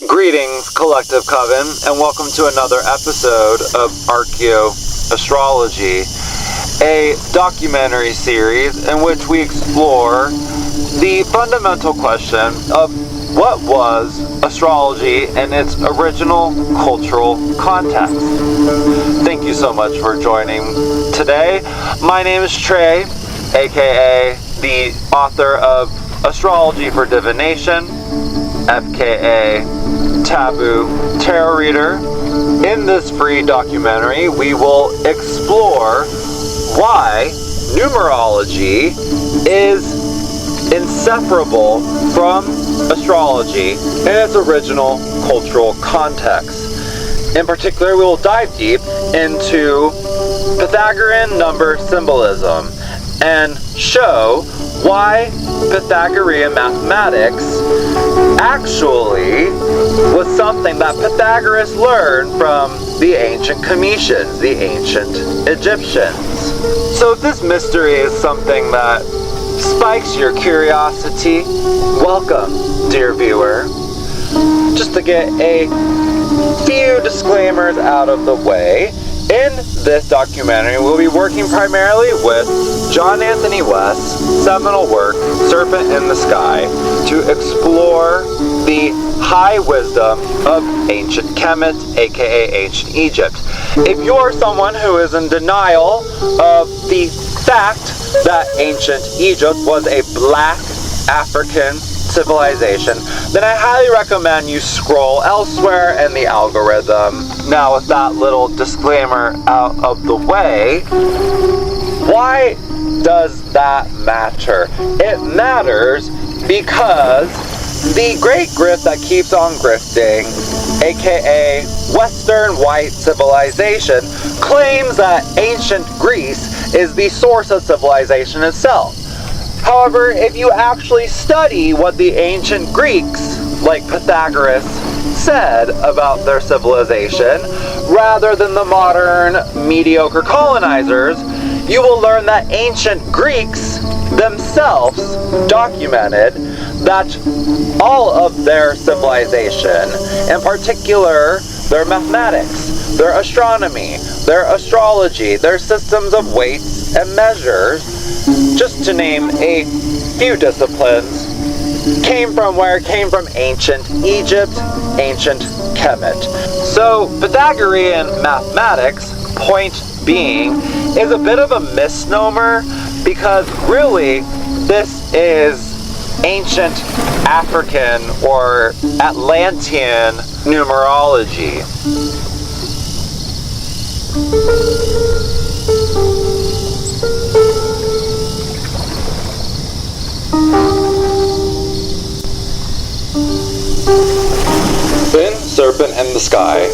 Greetings, Collective Coven, and welcome to another episode of Archaeo-Astrology, a documentary series in which we explore the fundamental question of what was astrology in its original cultural context. Thank you so much for joining today. My name is Trey, aka the author of Astrology for Divination, FKA Taboo Tarot Reader. In this free documentary, we will explore why numerology is inseparable from astrology in its original cultural context. In particular, we will dive deep into Pythagorean number symbolism and show why Pythagorean mathematics actually was something that Pythagoras learned from the ancient Cometians, the ancient Egyptians. So if this mystery is something that spikes your curiosity, welcome, dear viewer. Just to get a few disclaimers out of the way, in this documentary, we'll be working primarily with John Anthony West's seminal work, Serpent in the Sky, to explore the high wisdom of ancient Kemet, aka ancient Egypt. If you're someone who is in denial of the fact that ancient Egypt was a black African civilization, then I highly recommend you scroll elsewhere in the algorithm. Now, with that little disclaimer out of the way, why does that matter? It matters because the great grift that keeps on grifting, aka Western white civilization, claims that ancient Greece is the source of civilization itself. However, if you actually study what the ancient Greeks, like Pythagoras, said about their civilization, rather than the modern mediocre colonizers, you will learn that ancient Greeks themselves documented that all of their civilization, in particular their mathematics, their astronomy, their astrology, their systems of weights and measures, just to name a few disciplines, came from where? Came from ancient Egypt, ancient Kemet. So Pythagorean mathematics, point being, is a bit of a misnomer because really this is ancient African or Atlantean numerology. In Serpent in the Sky,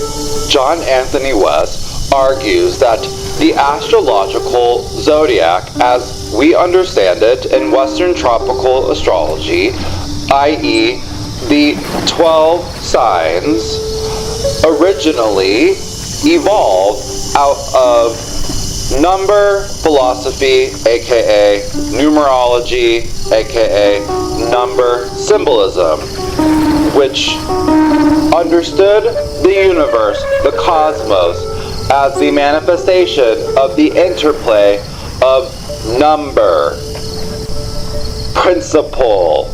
John Anthony West argues that the astrological zodiac, as we understand it in Western tropical astrology, i.e. the 12 signs, originally evolved out of number philosophy, aka numerology, aka number symbolism, which understood the universe, the cosmos, as the manifestation of the interplay of number, principle,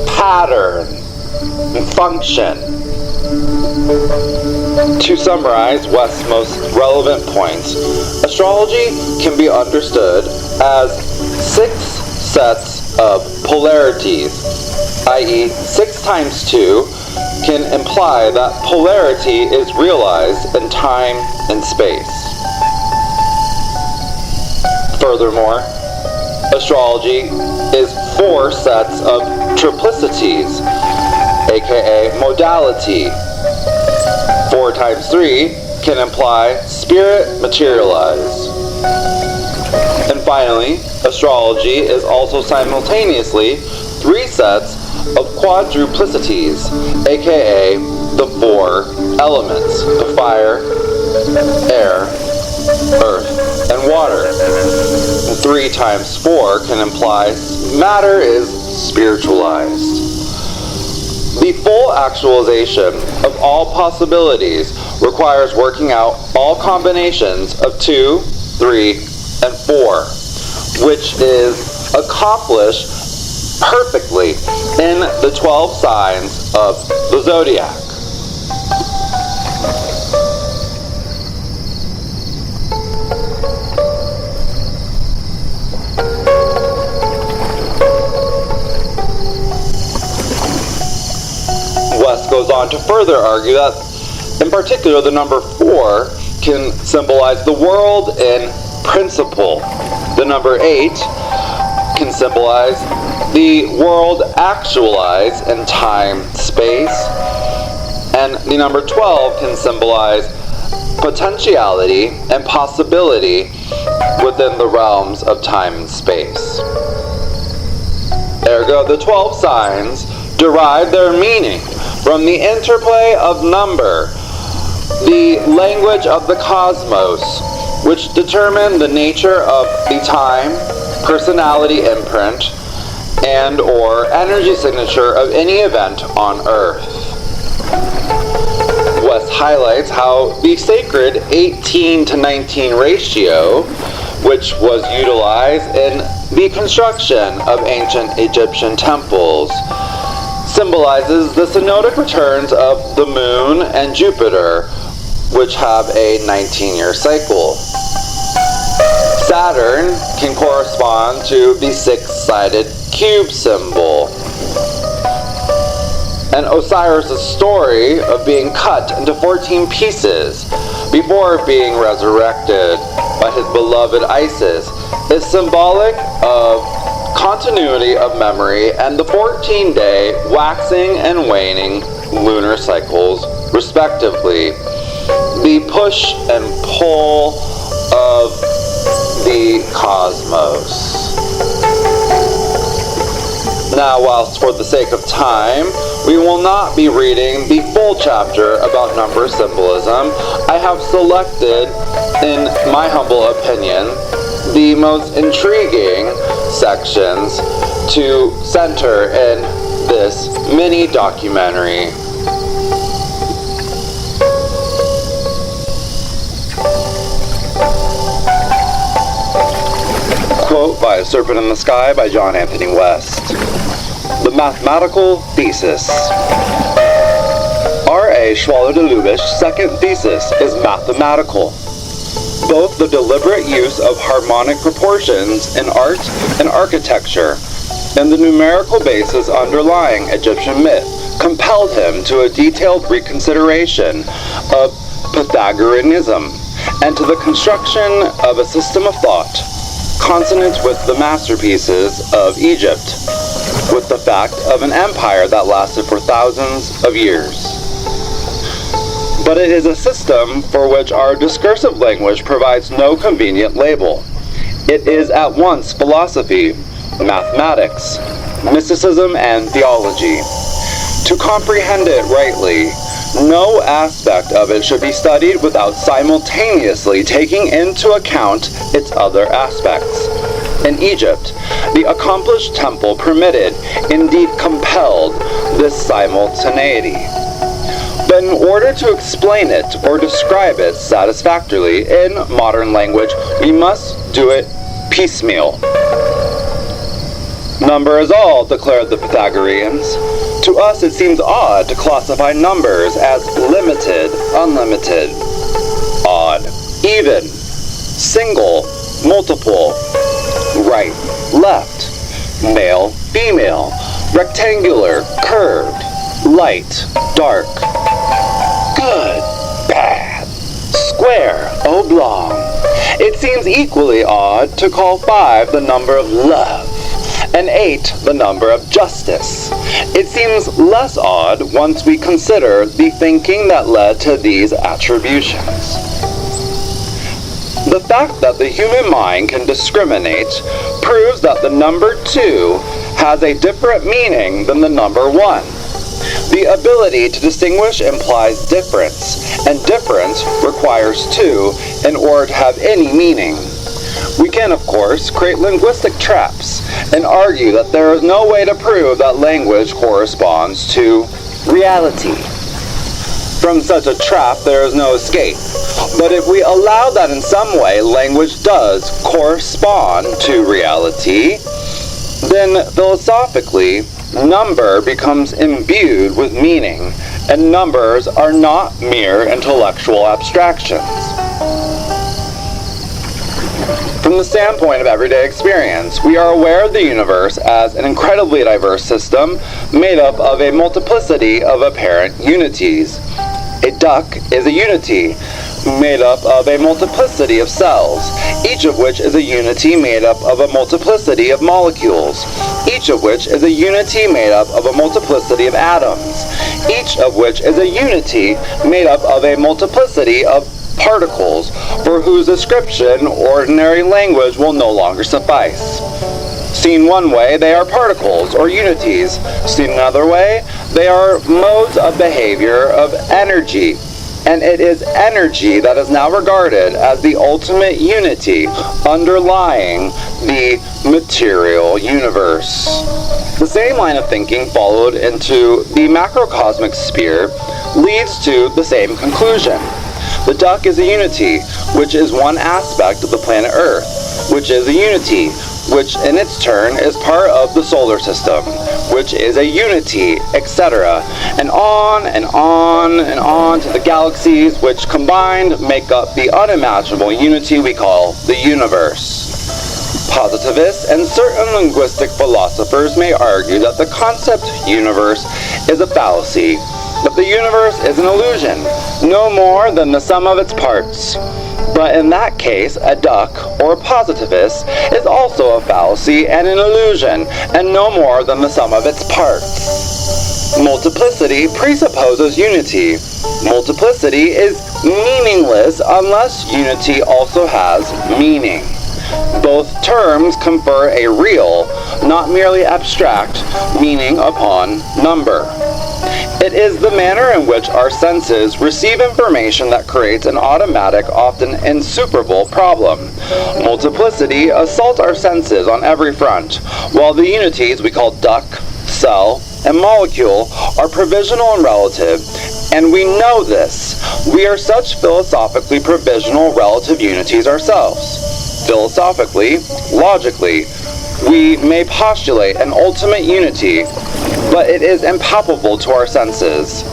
pattern, and function. To summarize West's most relevant points, astrology can be understood as 6 sets of polarities, i.e. 6 times 2 can imply that polarity is realized in time and space. Furthermore, astrology is 4 sets of triplicities, aka modality. 4 times 3 can imply spirit materialized. And finally, astrology is also simultaneously 3 sets of quadruplicities, aka the 4 elements of fire, air, earth, and water. And 3 times 4 can imply matter is spiritualized. The full actualization of all possibilities requires working out all combinations of 2, 3, and 4, which is accomplished perfectly in the 12 signs of the zodiac. West goes on to further argue that, in particular, the number 4 can symbolize the world in principle. The number 8 can symbolize the world actualized in time, space. And the number 12 can symbolize potentiality and possibility within the realms of time and space. Ergo, the 12 signs derive their meaning from the interplay of number, the language of the cosmos, which determine the nature of the time, personality imprint, and or energy signature of any event on Earth. West highlights how the sacred 18 to 19 ratio, which was utilized in the construction of ancient Egyptian temples, symbolizes the synodic returns of the moon and Jupiter, which have a 19-year cycle. Saturn can correspond to the 6-sided cube symbol. And Osiris' story of being cut into 14 pieces before being resurrected by his beloved Isis is symbolic of continuity of memory and the 14-day waxing and waning lunar cycles, respectively. The push and pull of the cosmos. Now, whilst for the sake of time, we will not be reading the full chapter about number symbolism, I have selected, in my humble opinion, the most intriguing sections to center in this mini documentary. Quote by Serpent in the Sky by John Anthony West. The Mathematical Thesis. R.A. Schwaller De Lubicz's second thesis is mathematical. Both the deliberate use of harmonic proportions in art and architecture and the numerical basis underlying Egyptian myth compelled him to a detailed reconsideration of Pythagoreanism and to the construction of a system of thought consonant with the masterpieces of Egypt, with the fact of an empire that lasted for thousands of years. But it is a system for which our discursive language provides no convenient label. It is at once philosophy, mathematics, mysticism, and theology. To comprehend it rightly, no aspect of it should be studied without simultaneously taking into account its other aspects. In Egypt, the accomplished temple permitted, indeed compelled, this simultaneity. But in order to explain it or describe it satisfactorily in modern language, we must do it piecemeal. Number is all, declared the Pythagoreans. To us it seems odd to classify numbers as limited, unlimited, odd, even, single, multiple, right, left, male, female, rectangular, curved, light, dark, good, bad, square, oblong. It seems equally odd to call 5 the number of love, and 8 the number of justice. It seems less odd once we consider the thinking that led to these attributions. The fact that the human mind can discriminate proves that the number 2 has a different meaning than the number 1. The ability to distinguish implies difference, and difference requires 2 in order to have any meaning. We can, of course, create linguistic traps and argue that there is no way to prove that language corresponds to reality. From such a trap, there is no escape. But if we allow that in some way language does correspond to reality, then philosophically, number becomes imbued with meaning, and numbers are not mere intellectual abstractions. From the standpoint of everyday experience, we are aware of the universe as an incredibly diverse system made up of a multiplicity of apparent unities. A duck is a unity made up of a multiplicity of cells, each of which is a unity made up of a multiplicity of molecules, each of which is a unity made up of a multiplicity of atoms, each of which is a unity made up of a multiplicity of particles, for whose description ordinary language will no longer suffice. Seen one way, they are particles, or unities. Seen another way, they are modes of behavior of energy. And it is energy that is now regarded as the ultimate unity underlying the material universe. The same line of thinking followed into the macrocosmic sphere leads to the same conclusion. The duck is a unity, which is one aspect of the planet Earth, which is a unity, which in its turn is part of the solar system, which is a unity, etc., and on and on and on to the galaxies, which combined make up the unimaginable unity we call the universe. Positivists and certain linguistic philosophers may argue that the concept universe is a fallacy, that the universe is an illusion, no more than the sum of its parts. But in that case, a duck, or a positivist, is also a fallacy and an illusion, and no more than the sum of its parts. Multiplicity presupposes unity. Multiplicity is meaningless unless unity also has meaning. Both terms confer a real, not merely abstract, meaning upon number. It is the manner in which our senses receive information that creates an automatic, often insuperable problem. Multiplicity assaults our senses on every front, while the unities we call duck, cell, and molecule are provisional and relative, and we know this. We are such philosophically provisional relative unities ourselves. Philosophically, logically, we may postulate an ultimate unity, but it is impalpable to our senses.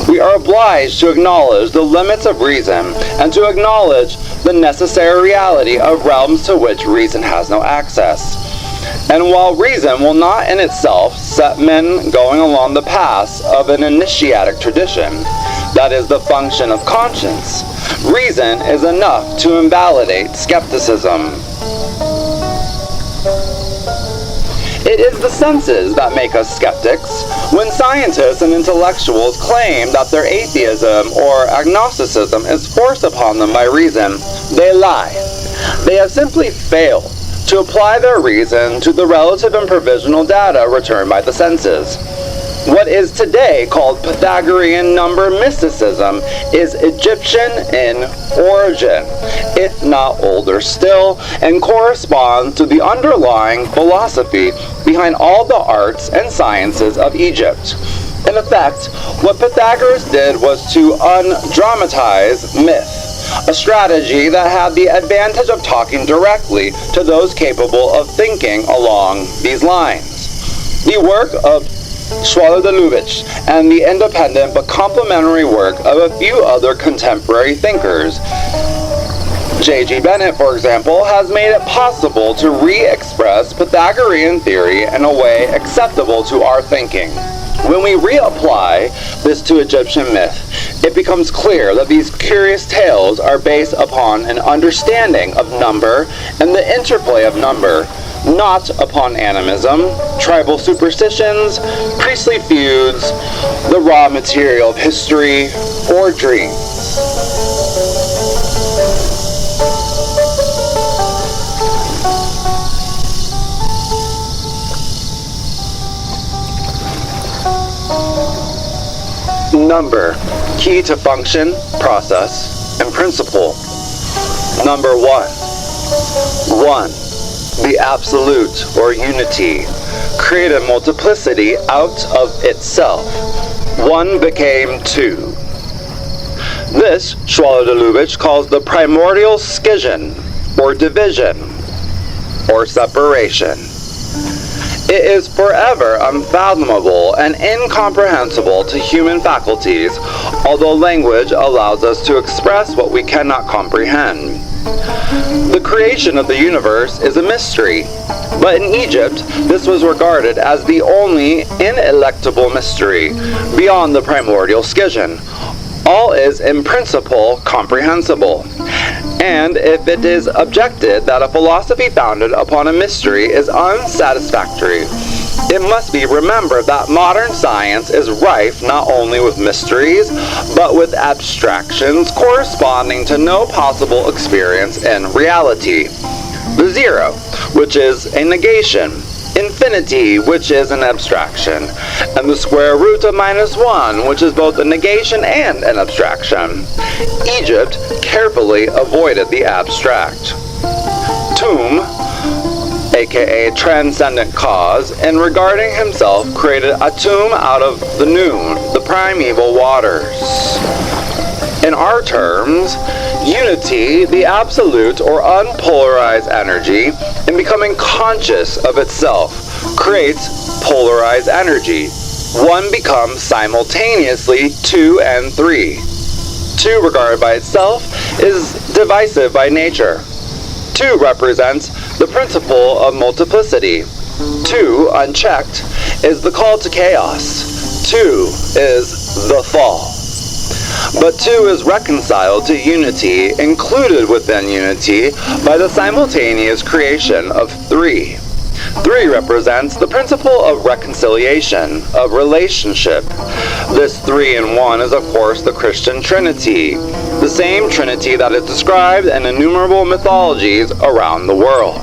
We are obliged to acknowledge the limits of reason and to acknowledge the necessary reality of realms to which reason has no access. And while reason will not in itself set men going along the paths of an initiatic tradition, that is the function of conscience, reason is enough to invalidate skepticism. It is the senses that make us skeptics. When scientists and intellectuals claim that their atheism or agnosticism is forced upon them by reason, they lie. They have simply failed to apply their reason to the relative and provisional data returned by the senses. What is today called Pythagorean number mysticism is Egyptian in origin, if not older still, and corresponds to the underlying philosophy behind all the arts and sciences of Egypt. In effect, what Pythagoras did was to undramatize myth, a strategy that had the advantage of talking directly to those capable of thinking along these lines. The work of Schwaller De Lubicz and the independent but complementary work of a few other contemporary thinkers. J.G. Bennett, for example, has made it possible to re-express Pythagorean theory in a way acceptable to our thinking. When we reapply this to Egyptian myth, it becomes clear that these curious tales are based upon an understanding of number and the interplay of number, not upon animism, tribal superstitions, priestly feuds, the raw material of history, or dreams. Number, key to function, process, and principle. Number 1. 1. The absolute, or unity, create a multiplicity out of itself. one became two. This, Schwaller De Lubicz calls the primordial scission, or division, or separation. It is forever unfathomable and incomprehensible to human faculties, although language allows us to express what we cannot comprehend. The creation of the universe is a mystery, but in Egypt, this was regarded as the only ineluctable mystery beyond the primordial scission. All is in principle comprehensible. And if it is objected that a philosophy founded upon a mystery is unsatisfactory, it must be remembered that modern science is rife not only with mysteries, but with abstractions corresponding to no possible experience in reality. The zero, which is a negation, infinity, which is an abstraction, and the square root of -1, which is both a negation and an abstraction. Egypt carefully avoided the abstract. Tum, aka transcendent cause, in regarding himself created a tomb out of the noon, the primeval waters. In our terms, unity, the absolute or unpolarized energy, in becoming conscious of itself, creates polarized energy. One becomes simultaneously 2 and 3. 2 regarded by itself is divisive by nature. 2 represents the principle of multiplicity. 2, unchecked, is the call to chaos. 2 is the fall. But 2 is reconciled to unity, included within unity, by the simultaneous creation of 3. 3 represents the principle of reconciliation, of relationship. This 3 in 1 is, of course, the Christian Trinity, the same Trinity that is described in innumerable mythologies around the world.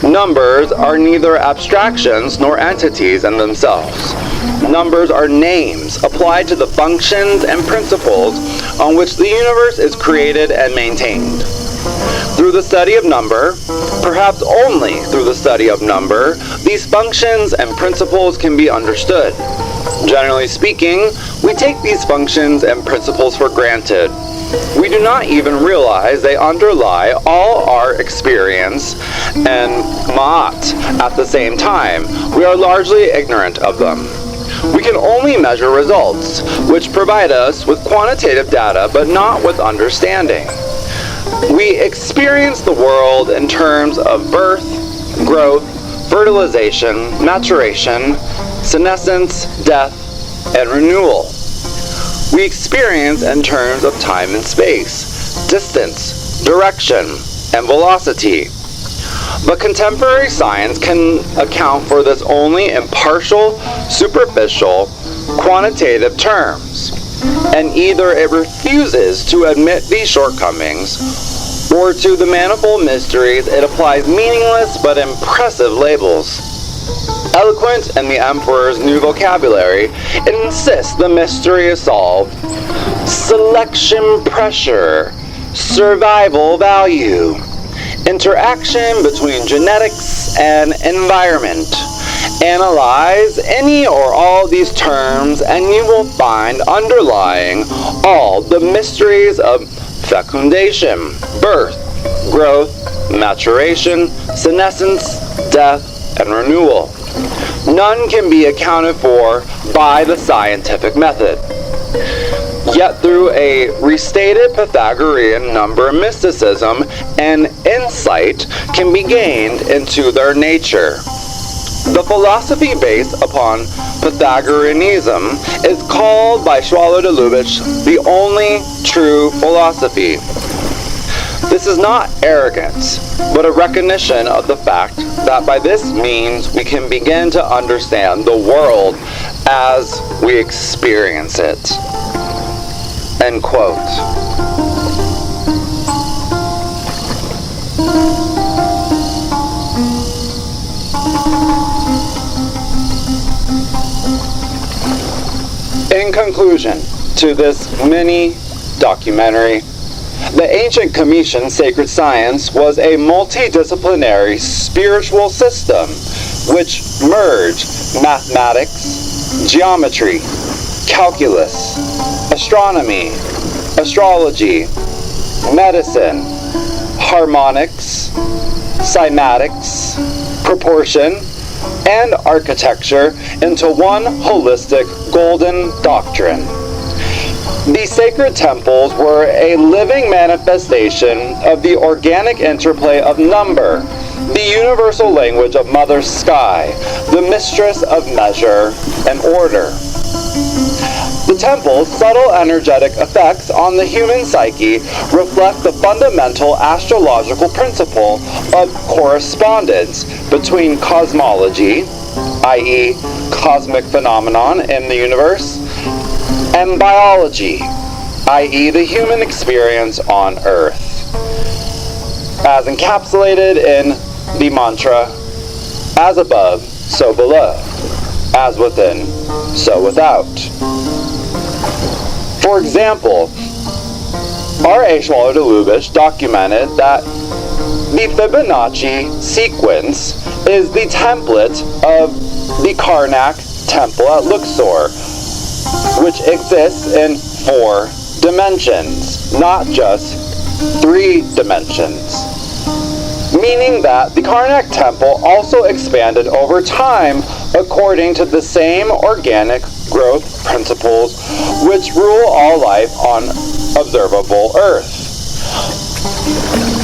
Numbers are neither abstractions nor entities in themselves. Numbers are names applied to the functions and principles on which the universe is created and maintained. Through the study of number, perhaps only through the study of number, these functions and principles can be understood. Generally speaking, we take these functions and principles for granted. We do not even realize they underlie all our experience and ma'at at the same time. We are largely ignorant of them. We can only measure results, which provide us with quantitative data but not with understanding. We experience the world in terms of birth, growth, fertilization, maturation, senescence, death, and renewal. We experience in terms of time and space, distance, direction, and velocity. But contemporary science can account for this only in partial, superficial, quantitative terms, and either it refuses to admit these shortcomings, or to the manifold mysteries it applies meaningless but impressive labels. Eloquent in the emperor's new vocabulary, it insists the mystery is solved. Selection pressure, survival value, interaction between genetics and environment. Analyze any or all these terms and you will find underlying all the mysteries of fecundation, birth, growth, maturation, senescence, death, and renewal. None can be accounted for by the scientific method. Yet through a restated Pythagorean number mysticism, an insight can be gained into their nature. The philosophy based upon Pythagoreanism is called by Schwaller De Lubicz the only true philosophy. This is not arrogance, but a recognition of the fact that by this means we can begin to understand the world as we experience it. End quote. In conclusion to this mini documentary, the ancient Comitian sacred science was a multidisciplinary spiritual system which merged mathematics, geometry, calculus, astronomy, astrology, medicine, harmonics, cymatics, proportion, and architecture into one holistic golden doctrine. These sacred temples were a living manifestation of the organic interplay of number, the universal language of Mother Sky, the mistress of measure and order. The temple's subtle energetic effects on the human psyche reflect the fundamental astrological principle of correspondence between cosmology, i.e., cosmic phenomenon in the universe, and biology, i.e., the human experience on Earth, as encapsulated in the mantra, as above, so below, as within, so without. For example, Schwaller De Lubicz documented that the Fibonacci sequence is the template of the Karnak temple at Luxor, which exists in 4 dimensions, not just 3 dimensions. Meaning that the Karnak temple also expanded over time according to the same organic growth principles which rule all life on observable Earth.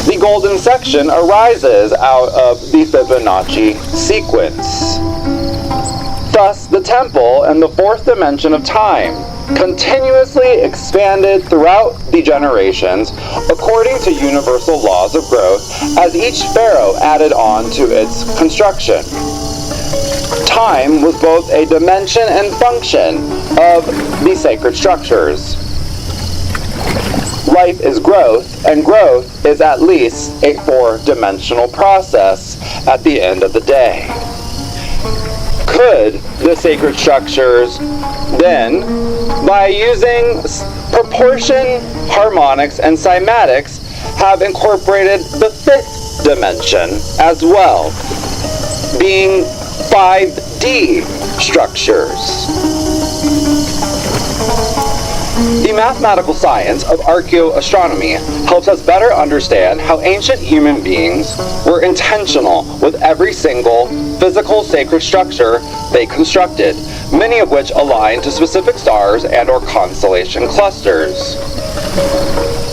The golden section arises out of the Fibonacci sequence. Thus, the temple in the 4th dimension of time continuously expanded throughout the generations according to universal laws of growth as each pharaoh added on to its construction. Time was both a dimension and function of the sacred structures. Life is growth, and growth is at least a 4-dimensional process at the end of the day. Could the sacred structures then, by using proportion, harmonics, and cymatics, have incorporated the 5th dimension as well, being 5D structures? The mathematical science of Archaeo-Astronomy helps us better understand how ancient human beings were intentional with every single physical sacred structure they constructed, many of which align to specific stars and or constellation clusters.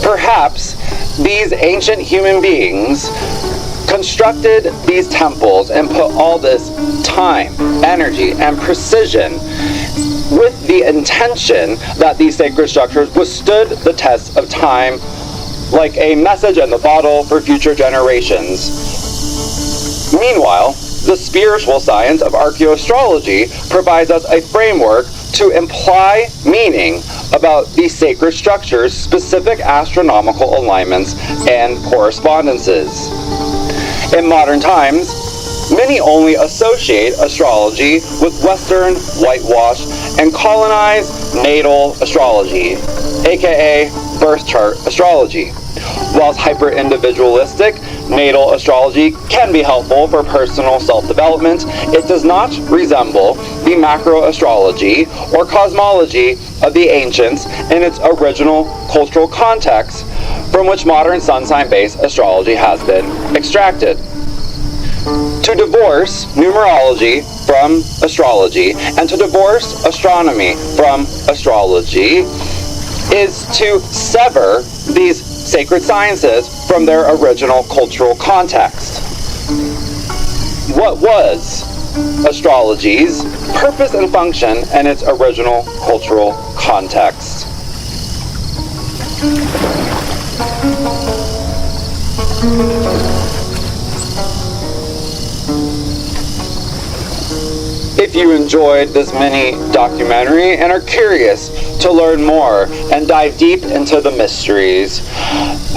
Perhaps these ancient human beings constructed these temples and put all this time, energy, and precision with the intention that these sacred structures withstood the test of time like a message in the bottle for future generations. Meanwhile, the spiritual science of Archaeo-Astrology provides us a framework to imply meaning about these sacred structures' specific astronomical alignments and correspondences. In modern times, many only associate astrology with Western whitewash and colonized natal astrology, aka birth chart astrology. Whilst hyper-individualistic natal astrology can be helpful for personal self-development, it does not resemble the Macro-Astrology or Cosmology of the ancients in its original cultural context from which modern sun sign-based astrology has been extracted. To divorce numerology from astrology and to divorce astronomy from astrology is to sever these sacred sciences from their original cultural context. What was astrology's purpose and function in its original cultural context? If you enjoyed this mini documentary and are curious to learn more and dive deep into the mysteries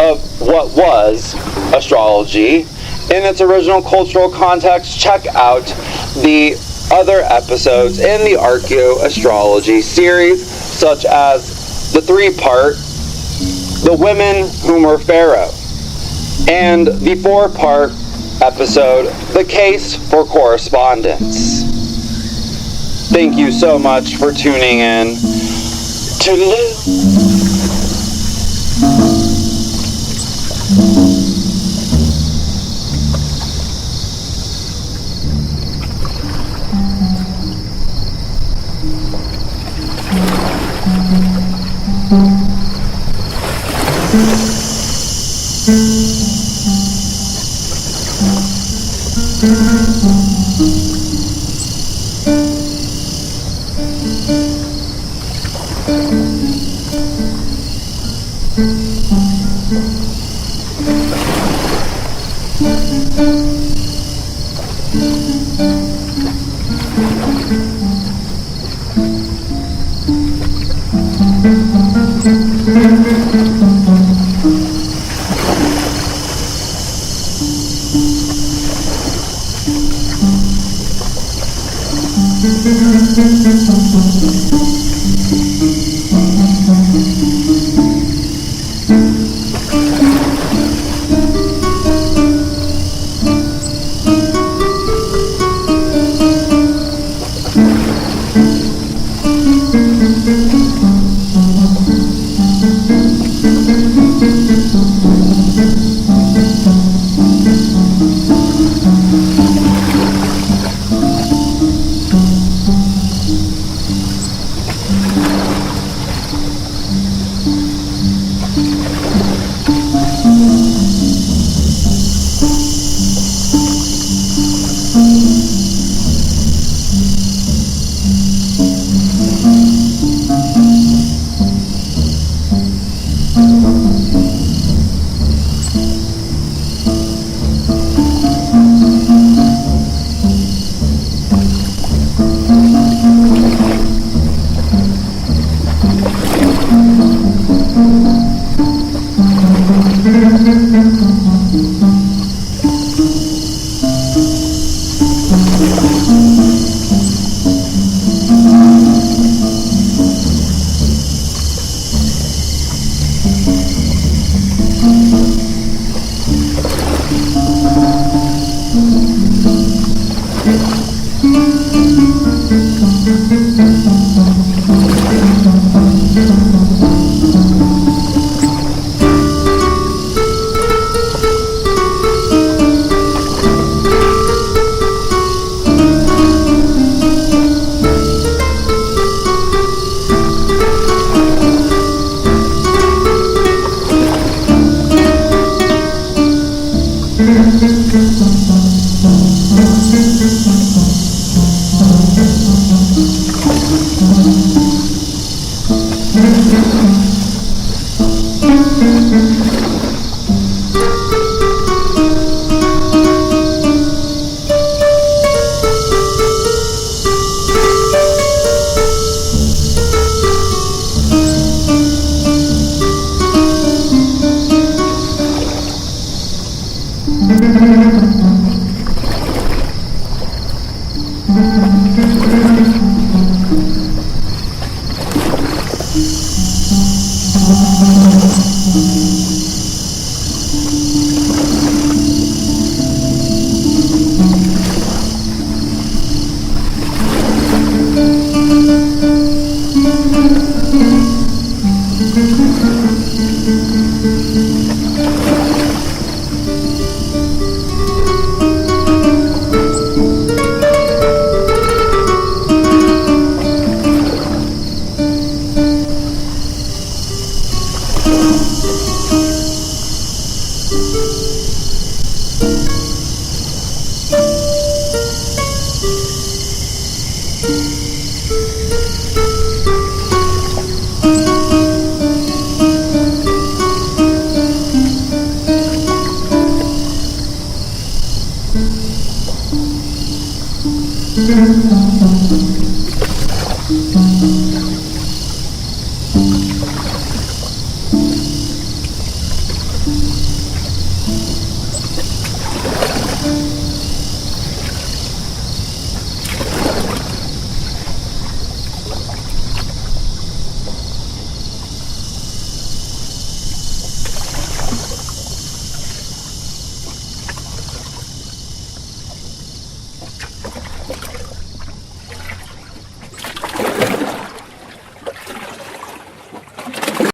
of what was astrology in its original cultural context, check out the other episodes in the Archaeo-Astrology series, such as the 3-part The Women Who Were Pharaoh, and the 4-part episode The Case for Correspondence. Thank you so much for tuning in. Toodaloo.